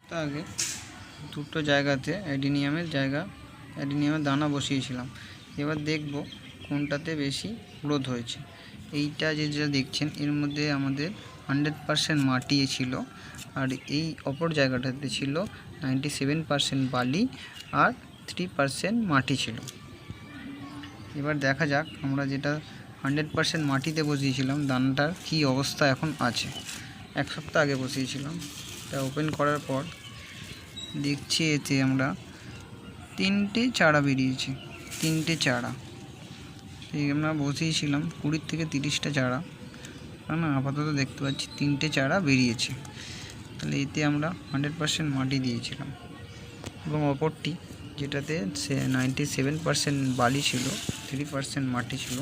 তা আগে দুটো জায়গাতে অ্যাডিনিয়ামের দানা বসিয়েছিলাম। এবার দেখব কোনটাতে বেশি গ্রোথ হয়েছে। এইটা যেটা দেখছেন এর মধ্যে আমাদের 100% মাটি ছিল, আর এই অপর জায়গাটাতে ছিল 97% বালি আর 3% মাটি ছিল। এবার দেখা যাক আমরা যেটা 100% মাটিতে বসিয়েছিলাম দানাটার কী অবস্থা এখন আছে। 1 সপ্তাহ আগে বসিয়েছিলাম। এটা ওপেন করার পর দেখছি এতে আমরা 3টে চারা বেরিয়েছে। 3টে চারা আমরা বসিয়েছিলাম 20 থেকে 30টা চারা, না আপাতত দেখতে পাচ্ছি 3টে চারা বেরিয়েছে। তাহলে এতে আমরা 100% মাটি দিয়েছিলাম, এবং অপরটি যেটাতে 97% বালি ছিল, 3% মাটি ছিল,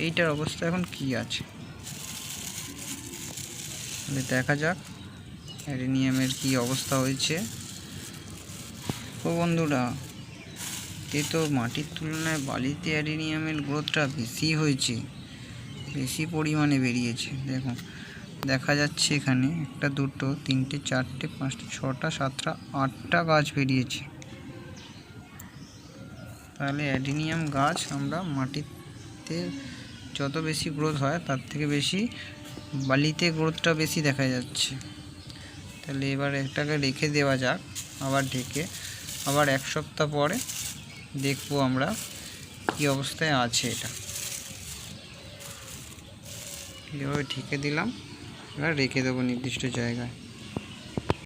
এইটার অবস্থা এখন কি আছে তাহলে দেখা যাক অ্যাডিনিয়ামের কি অবস্থা হয়েছে। ও বন্ধুরা, এ তো মাটির তুলনায় বালিতে অ্যাডিনিয়ামের গ্রোথটা বেশি হয়েছে, বেশি পরিমাণে বেরিয়েছে। দেখুন দেখা যাচ্ছে এখানে 1 2 3 4 5 6 7 8টা গাছ বেরিয়েছে। তাহলে অ্যাডিনিয়াম গাছ আমরা মাটিতে যত বেশি গ্রোথ হয় তার থেকে বেশি বালিতে গ্রোথটা বেশি দেখা যাচ্ছে। তাহলে এবার এটাকে রেখে দেওয়া যাক, আবার ঢেকে আবার 1 সপ্তাহ পরে দেখব আমরা কি অবস্থায় আছে। এটা এভাবে ঢেকে দিলাম, এবার রেখে দেবো নির্দিষ্ট জায়গায়।